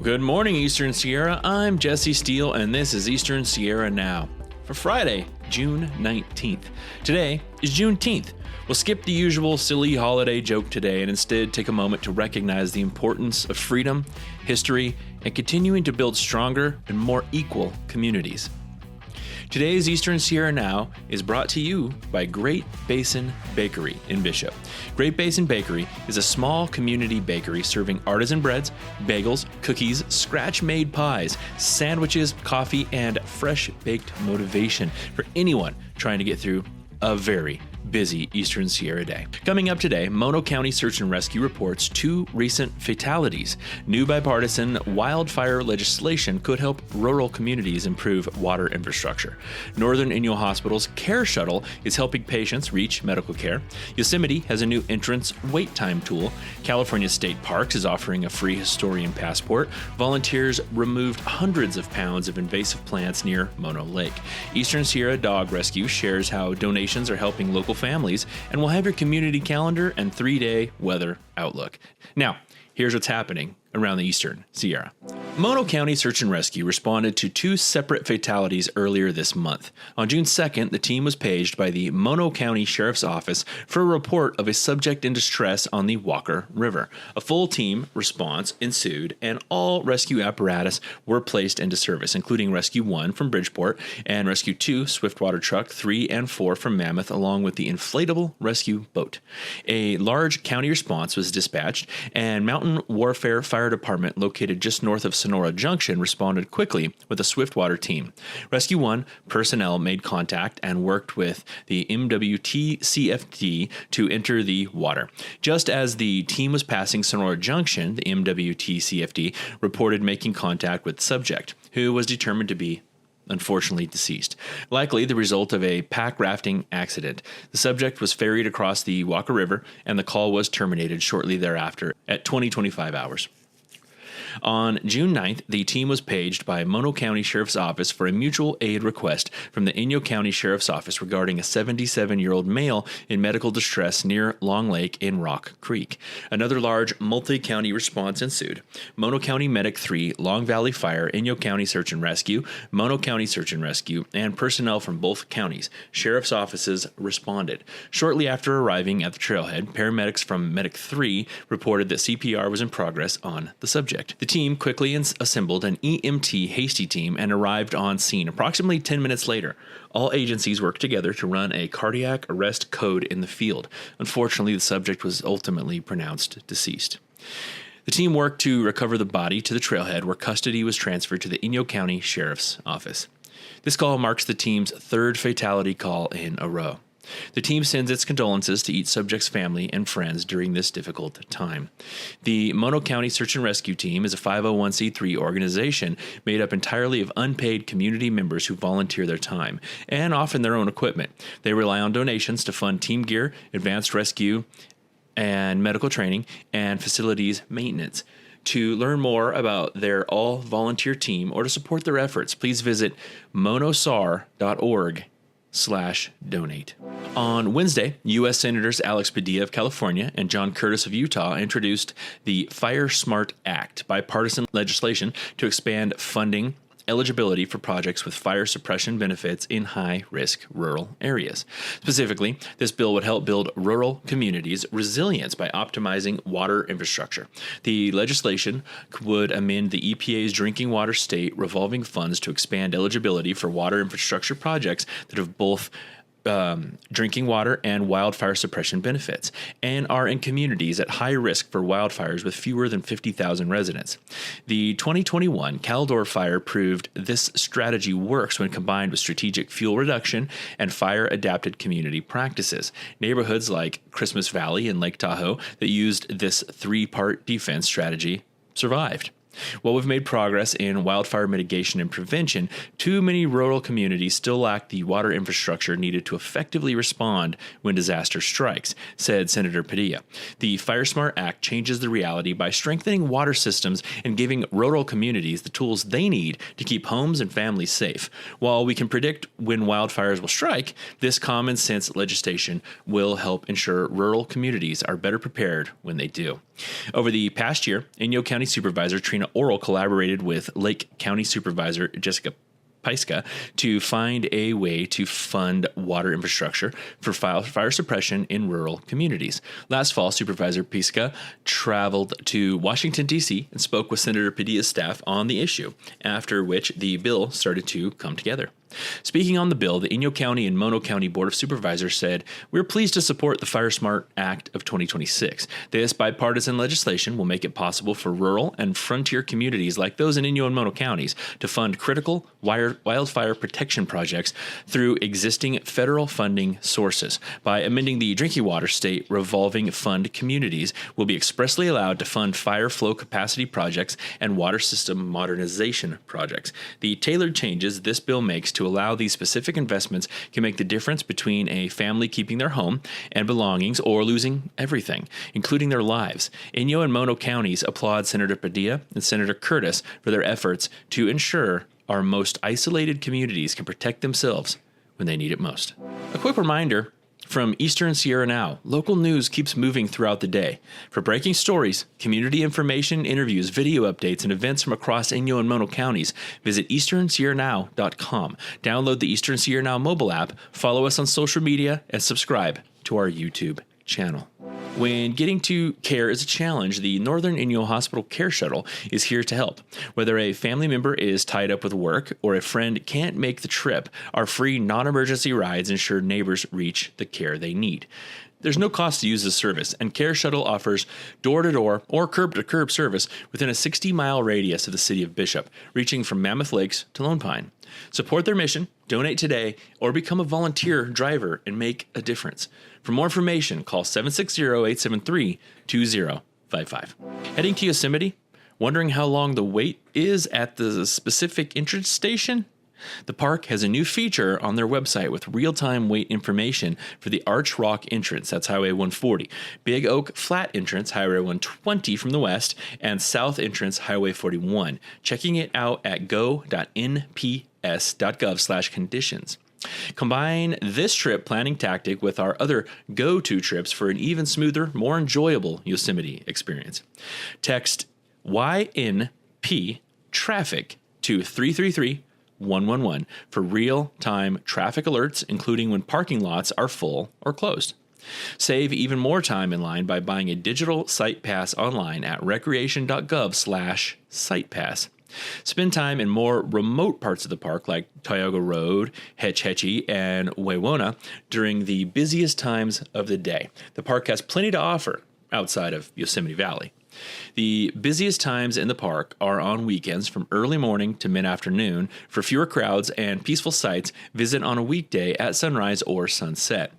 Good morning, Eastern Sierra. I'm Jesse Steele, and this is Eastern Sierra Now for Friday, June 19th. Today is Juneteenth. We'll skip the usual silly holiday joke today and instead take a moment to recognize the importance of freedom, history, and continuing to build stronger and more equal communities. Today's Eastern Sierra Now is brought to you by Great Basin Bakery in Bishop. Great Basin Bakery is a small community bakery serving artisan breads, bagels, cookies, scratch-made pies, sandwiches, coffee, and fresh-baked motivation for anyone trying to get through a very busy Eastern Sierra day. Coming up today, Mono County Search and Rescue reports 2 recent fatalities. New bipartisan wildfire legislation could help rural communities improve water infrastructure. Northern Inyo Hospital's Care Shuttle is helping patients reach medical care. Yosemite has a new entrance wait time tool. California State Parks is offering a free historian passport. Volunteers removed hundreds of pounds of invasive plants near Mono Lake. Eastern Sierra Dog Rescue shares how donations are helping local families, and we'll have your community calendar and 3-day weather outlook. Now, here's what's happening around the Eastern Sierra. Mono County Search and Rescue responded to 2 separate fatalities earlier this month. On June 2nd, the team was paged by the Mono County Sheriff's Office for a report of a subject in distress on the Walker River. A full team response ensued, and all rescue apparatus were placed into service, including Rescue 1 from Bridgeport and Rescue 2, Swiftwater Truck 3 and 4 from Mammoth, along with the inflatable rescue boat. A large county response was dispatched, and Mountain Warfare Fire Department, located just north of Sonora Junction, responded quickly with a Swiftwater team. Rescue 1 personnel made contact and worked with the MWT-CFD to enter the water. Just as the team was passing Sonora Junction, the MWT-CFD reported making contact with the subject, who was determined to be unfortunately deceased, likely the result of a pack rafting accident. The subject was ferried across the Walker River, and the call was terminated shortly thereafter at 20-25 hours. On June 9th, the team was paged by Mono County Sheriff's Office for a mutual aid request from the Inyo County Sheriff's Office regarding a 77-year-old male in medical distress near Long Lake in Rock Creek. Another large multi-county response ensued. Mono County Medic 3, Long Valley Fire, Inyo County Search and Rescue, Mono County Search and Rescue, and personnel from both counties' sheriff's offices responded. Shortly after arriving at the trailhead, paramedics from Medic 3 reported that CPR was in progress on the subject. The team quickly assembled an EMT hasty team and arrived on scene approximately 10 minutes later. All agencies worked together to run a cardiac arrest code in the field. Unfortunately, the subject was ultimately pronounced deceased. The team worked to recover the body to the trailhead, where custody was transferred to the Inyo County Sheriff's Office. This call marks the team's 3rd fatality call in a row. The team sends its condolences to each subject's family and friends during this difficult time. The Mono County Search and Rescue Team is a 501c3 organization made up entirely of unpaid community members who volunteer their time, and often their own equipment. They rely on donations to fund team gear, advanced rescue and medical training, and facilities maintenance. To learn more about their all-volunteer team or to support their efforts, please visit monosar.org/donate. On Wednesday, U.S. Senators Alex Padilla of California and John Curtis of Utah introduced the Fire Smart Act, bipartisan legislation to expand funding eligibility for projects with fire suppression benefits in high-risk rural areas. Specifically, this bill would help build rural communities' resilience by optimizing water infrastructure. The legislation would amend the EPA's drinking water state revolving funds to expand eligibility for water infrastructure projects that have both drinking water and wildfire suppression benefits, and are in communities at high risk for wildfires with fewer than 50,000 residents. The 2021 Caldor fire proved this strategy works when combined with strategic fuel reduction and fire-adapted community practices. Neighborhoods like Christmas Valley and Lake Tahoe that used this 3-part defense strategy survived. While we've made progress in wildfire mitigation and prevention, too many rural communities still lack the water infrastructure needed to effectively respond when disaster strikes, said Senator Padilla. The Fire Smart Act changes the reality by strengthening water systems and giving rural communities the tools they need to keep homes and families safe. While we can predict when wildfires will strike, this common sense legislation will help ensure rural communities are better prepared when they do. Over the past year, Inyo County Supervisor Trina Oral collaborated with Lake County Supervisor Jessica Paiska to find a way to fund water infrastructure for fire suppression in rural communities. Last fall, Supervisor Paiska traveled to Washington, D.C. and spoke with Senator Padilla's staff on the issue, after which the bill started to come together. Speaking on the bill, the Inyo County and Mono County Board of Supervisors said, "We're pleased to support the Fire Smart Act of 2026. This bipartisan legislation will make it possible for rural and frontier communities like those in Inyo and Mono counties to fund critical wildfire protection projects through existing federal funding sources. By amending the Drinking Water State Revolving Fund, communities will be expressly allowed to fund fire flow capacity projects and water system modernization projects. The tailored changes this bill makes to allow these specific investments can make the difference between a family keeping their home and belongings or losing everything, including their lives." Inyo and Mono counties applaud Senator Padilla and Senator Curtis for their efforts to ensure our most isolated communities can protect themselves when they need it most. A quick reminder from Eastern Sierra Now, local news keeps moving throughout the day. For breaking stories, community information, interviews, video updates, and events from across Inyo and Mono counties, visit easternsierranow.com. Download the Eastern Sierra Now mobile app, follow us on social media, and subscribe to our YouTube channel. When getting to care is a challenge, the Northern Inyo Hospital Care Shuttle is here to help. Whether a family member is tied up with work or a friend can't make the trip, our free non-emergency rides ensure neighbors reach the care they need. There's no cost to use this service, and Care Shuttle offers door-to-door or curb-to-curb service within a 60-mile radius of the city of Bishop, reaching from Mammoth Lakes to Lone Pine. Support their mission, donate today, or become a volunteer driver and make a difference. For more information, call 760-873-2055. Heading to Yosemite? Wondering how long the wait is at the specific entrance station? The park has a new feature on their website with real-time wait information for the Arch Rock entrance, that's Highway 140, Big Oak Flat entrance, Highway 120 from the west, and South entrance, Highway 41. Checking it out at go.nps.gov/conditions. Combine this trip planning tactic with our other go-to trips for an even smoother, more enjoyable Yosemite experience. Text YNP traffic to 333-111 for real-time traffic alerts, including when parking lots are full or closed. Save even more time in line by buying a digital site pass online at recreation.gov/sitepass. Spend time in more remote parts of the park like Tioga Road, Hetch Hetchy, and Wawona during the busiest times of the day. The park has plenty to offer outside of Yosemite Valley. The busiest times in the park are on weekends from early morning to mid-afternoon. For fewer crowds and peaceful sights, visit on a weekday at sunrise or sunset.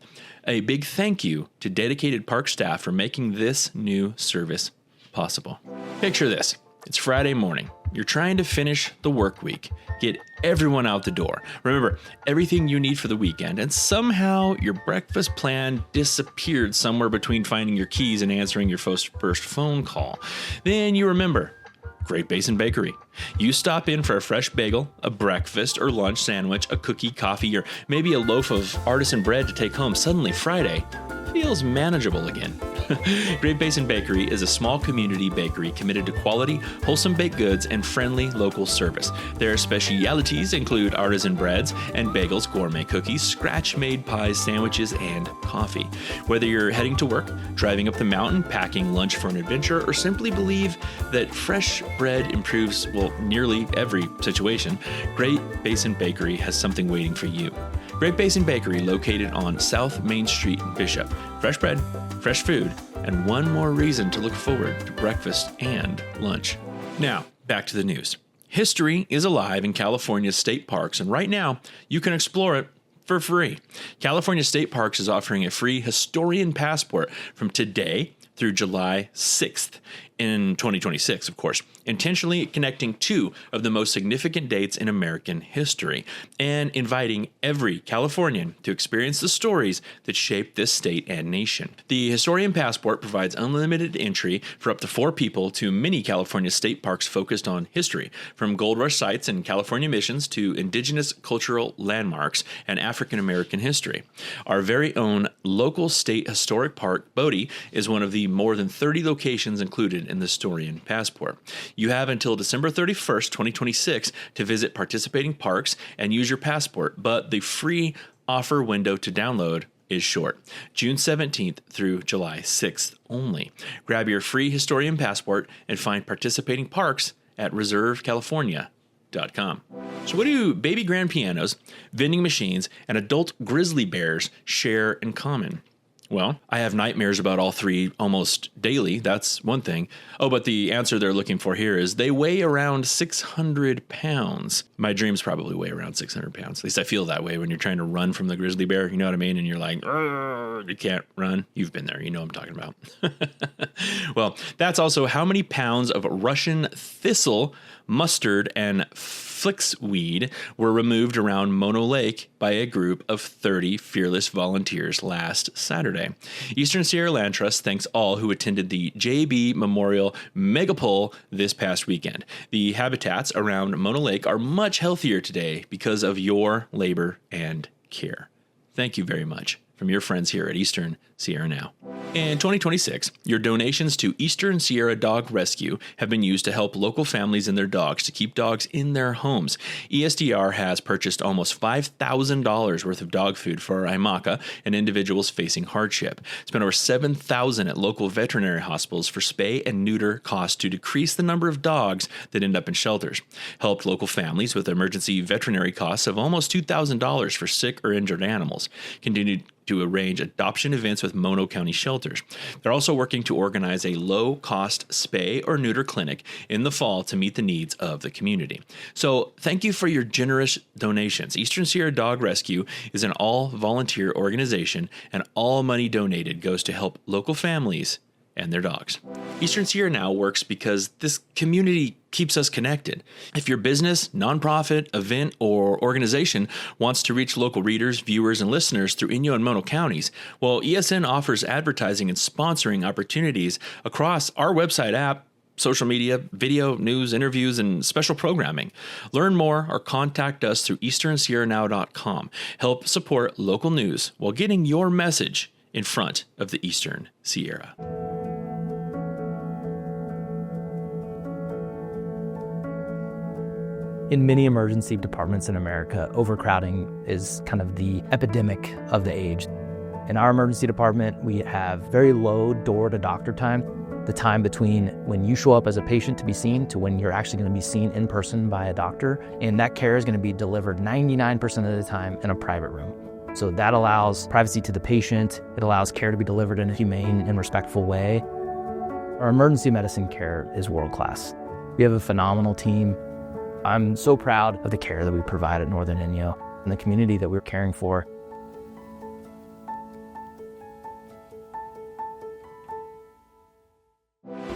A big thank you to dedicated park staff for making this new service possible. Picture this. It's Friday morning. You're trying to finish the work week, get everyone out the door. Remember, everything you need for the weekend, and somehow your breakfast plan disappeared somewhere between finding your keys and answering your first phone call. Then you remember, Great Basin Bakery. You stop in for a fresh bagel, a breakfast or lunch sandwich, a cookie, coffee, or maybe a loaf of artisan bread to take home. Suddenly, Friday feels manageable again. Great Basin Bakery is a small community bakery committed to quality, wholesome baked goods, and friendly local service. Their specialities include artisan breads and bagels, gourmet cookies, scratch-made pies, sandwiches, and coffee. Whether you're heading to work, driving up the mountain, packing lunch for an adventure, or simply believe that fresh bread improves, nearly every situation, Great Basin Bakery has something waiting for you. Great Basin Bakery, located on South Main Street in Bishop. Fresh bread, fresh food, and one more reason to look forward to breakfast and lunch. Now, back to the news. History is alive in California's state parks, and right now, you can explore it for free. California State Parks is offering a free historian passport from today through July 6th in 2026, of course, intentionally connecting two of the most significant dates in American history and inviting every Californian to experience the stories that shaped this state and nation. The Historian Passport provides unlimited entry for up to 4 people to many California state parks focused on history, from Gold Rush sites and California missions to indigenous cultural landmarks and African American history. Our very own local state historic park, Bodie, is one of the see more than 30 locations included in the Storian Passport. You have until December 31st, 2026 to visit participating parks and use your passport, but the free offer window to download is short. June 17th through July 6th only. Grab your free Historian Passport and find participating parks at reservecalifornia.com. So what do baby grand pianos, vending machines, and adult grizzly bears share in common? Well, I have nightmares about all three almost daily. That's one thing. Oh, but the answer they're looking for here is they weigh around 600 pounds. My dreams probably weigh around 600 pounds. At least I feel that way when you're trying to run from the grizzly bear. You know what I mean? And you're like, you can't run. You've been there. You know what I'm talking about. Well, that's also how many pounds of Russian thistle, mustard, and flaxweed were removed around Mono Lake by a group of 30 fearless volunteers last Saturday. Eastern Sierra Land Trust thanks all who attended the JB Memorial Megapole this past weekend. The habitats around Mono Lake are much healthier today because of your labor and care. Thank you very much from your friends here at Eastern Sierra Now. In 2026, your donations to Eastern Sierra Dog Rescue have been used to help local families and their dogs to keep dogs in their homes. ESDR has purchased almost $5,000 worth of dog food for IMACA and individuals facing hardship. Spent over $7,000 at local veterinary hospitals for spay and neuter costs to decrease the number of dogs that end up in shelters. Helped local families with emergency veterinary costs of almost $2,000 for sick or injured animals. Continued to arrange adoption events with Mono County shelters. They're also working to organize a low-cost spay or neuter clinic in the fall to meet the needs of the community. So thank you for your generous donations. Eastern Sierra Dog Rescue is an all-volunteer organization, and all money donated goes to help local families and their dogs. Eastern Sierra Now works because this community keeps us connected. If your business, nonprofit, event, or organization wants to reach local readers, viewers, and listeners through Inyo and Mono counties, well, ESN offers advertising and sponsoring opportunities across our website app, social media, video, news, interviews, and special programming. Learn more or contact us through easternsierranow.com. Help support local news while getting your message in front of the Eastern Sierra. In many emergency departments in America, overcrowding is kind of the epidemic of the age. In our emergency department, we have very low door-to-doctor time, the time between when you show up as a patient to be seen to when you're actually going to be seen in person by a doctor, and that care is going to be delivered 99% of the time in a private room. So that allows privacy to the patient, it allows care to be delivered in a humane and respectful way. Our emergency medicine care is world-class. We have a phenomenal team. I'm so proud of the care that we provide at Northern Inyo and the community that we're caring for.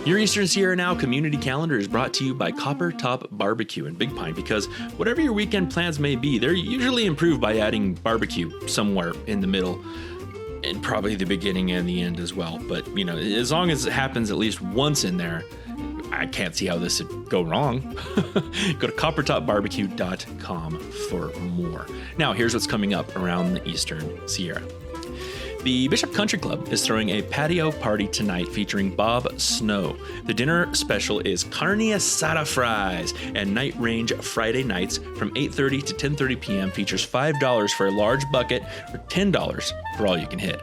Your Eastern Sierra Now community calendar is brought to you by Copper Top Barbecue in Big Pine, because whatever your weekend plans may be, they're usually improved by adding barbecue somewhere in the middle, and probably the beginning and the end as well. But, you know, as long as it happens at least once in there, I can't see how this would go wrong. Go to coppertopbarbecue.com for more. Now, here's what's coming up around the Eastern Sierra. The Bishop Country Club is throwing a patio party tonight featuring Bob Snow. The dinner special is carne asada fries, and Night Range Friday nights from 8:30 to 10:30 p.m. features $5 for a large bucket or $10 for all you can hit.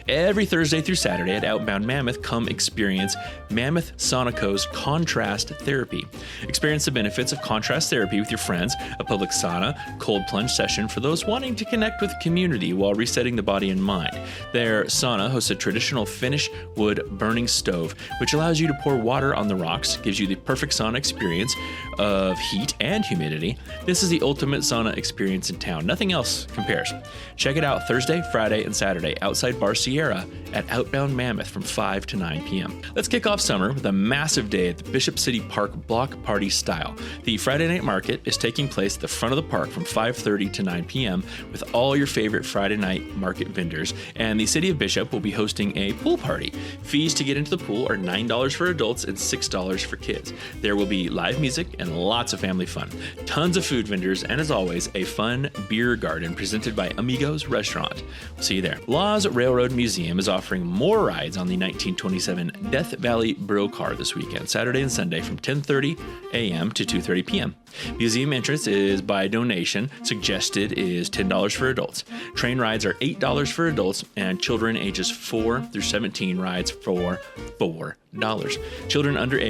Every Thursday through Saturday at Outbound Mammoth, come experience Mammoth Sonico's Contrast Therapy. Experience the benefits of contrast therapy with your friends, a public sauna, cold plunge session for those wanting to connect with the community while resetting the body and mind. Their sauna hosts a traditional Finnish wood burning stove, which allows you to pour water on the rocks, gives you the perfect sauna experience of heat and humidity. This is the ultimate sauna experience in town. Nothing else compares. Check it out Thursday, Friday, and Saturday outside Bar Sierra at Outbound Mammoth from 5 to 9 p.m. Let's kick off summer with a massive day at the Bishop City Park block party style. The Friday night market is taking place at the front of the park from 5:30 to 9 p.m. with all your favorite Friday night market vendors, and the City of Bishop will be hosting a pool party. Fees to get into the pool are $9 for adults and $6 for kids. There will be live music and lots of family fun. Tons of food vendors, and as always, a fun beer garden presented by Amigos Restaurant. We'll see you there. Laws Railroad Museum is offering more rides on the 1927 Death Valley Brill Car this weekend, Saturday and Sunday from 10:30 a.m. to 2:30 p.m. Museum entrance is by donation. Suggested is $10 for adults. Train rides are $8 for adults, and children ages 4 through 17 rides for $4. Children under the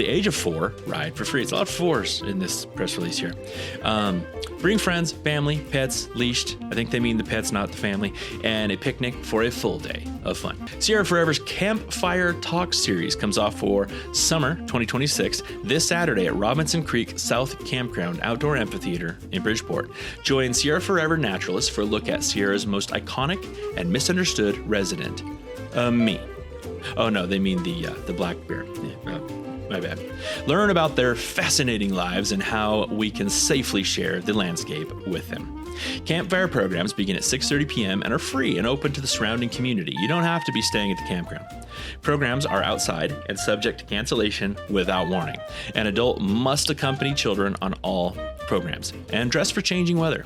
age of 4 ride for free. It's a lot of fours in this press release here. Bring friends, family, pets, leashed. I think they mean the pets, not the family, and a picnic for a full day of fun. Sierra Forever's Campfire Talk series comes off for summer 2026 this Saturday at Robinson Creek South Campground Outdoor Amphitheater in Bridgeport. Join Sierra Forever naturalists for a look at Sierra's most iconic and misunderstood resident, me. Oh no, they mean the black bear. Yeah, my bad. Learn about their fascinating lives and how we can safely share the landscape with them. Campfire programs begin at 6:30 p.m. and are free and open to the surrounding community. You don't have to be staying at the campground. Programs are outside and subject to cancellation without warning. An adult must accompany children on all programs and dress for changing weather.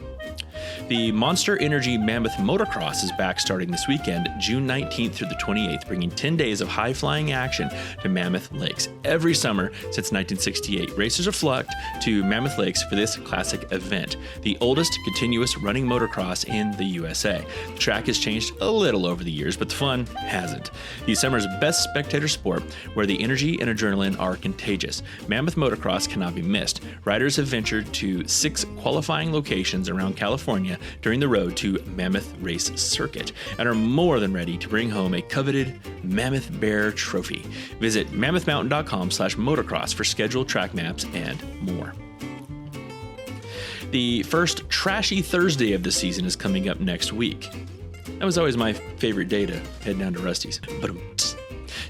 The Monster Energy Mammoth Motocross is back starting this weekend, June 19th through the 28th, bringing 10 days of high-flying action to Mammoth Lakes. Every summer since 1968, racers have flocked to Mammoth Lakes for this classic event, the oldest continuous running motocross in the USA. The track has changed a little over the years, but the fun hasn't. The summer's best spectator sport, where the energy and adrenaline are contagious. Mammoth Motocross cannot be missed. Riders have ventured to 6 qualifying locations around California during the road to Mammoth Race Circuit and are more than ready to bring home a coveted Mammoth Bear trophy. Visit mammothmountain.com/motocross for scheduled track maps and more. The first Trashy Thursday of the season is coming up next week. That was always my favorite day to head down to Rusty's.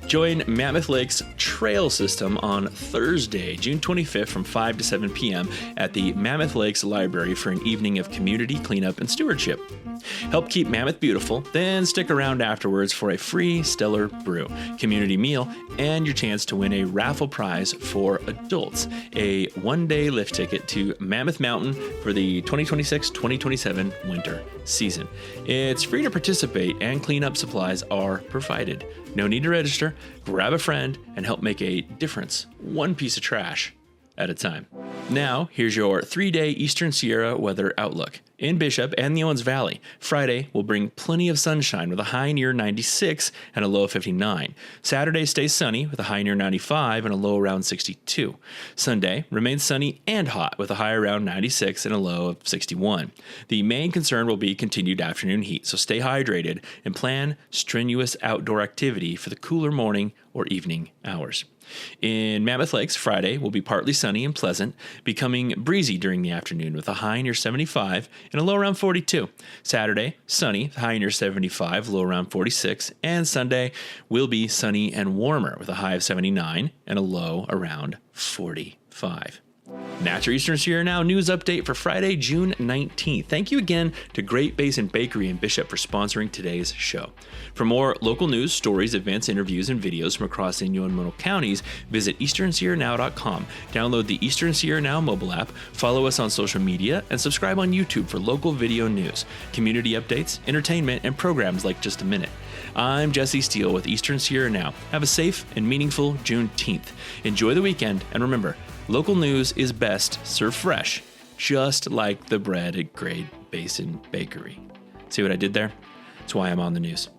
Join Mammoth Lake's Trail System on Thursday, June 25th from 5 to 7 p.m. at the Mammoth Lakes Library for an evening of community cleanup and stewardship. Help keep Mammoth beautiful, then stick around afterwards for a free Stellar Brew, community meal, and your chance to win a raffle prize for adults, a one-day lift ticket to Mammoth Mountain for the 2026-2027 winter season. It's free to participate and cleanup supplies are provided. No need to register. Grab a friend and help make a difference, one piece of trash at a time. Now, here's your 3-day Eastern Sierra weather outlook. In Bishop and the Owens Valley, Friday will bring plenty of sunshine with a high near 96 and a low of 59. Saturday stays sunny with a high near 95 and a low around 62. Sunday remains sunny and hot with a high around 96 and a low of 61. The main concern will be continued afternoon heat, so stay hydrated and plan strenuous outdoor activity for the cooler morning or evening hours. In Mammoth Lakes, Friday will be partly sunny and pleasant, becoming breezy during the afternoon with a high near 75 and a low around 42. Saturday, sunny, high near 75, low around 46. And Sunday will be sunny and warmer with a high of 79 and a low around 45. And that's your Eastern Sierra Now news update for Friday, June 19th. Thank you again to Great Basin Bakery in Bishop for sponsoring today's show. For more local news, stories, events, interviews, and videos from across Inyo and Mono counties, visit easternsierranow.com. Download the Eastern Sierra Now mobile app, follow us on social media, and subscribe on YouTube for local video news, community updates, entertainment, and programs like Just a Minute. I'm Jesse Steele with Eastern Sierra Now. Have a safe and meaningful Juneteenth. Enjoy the weekend, and remember, local news is best served fresh, just like the bread at Great Basin Bakery. See what I did there? That's why I'm on the news.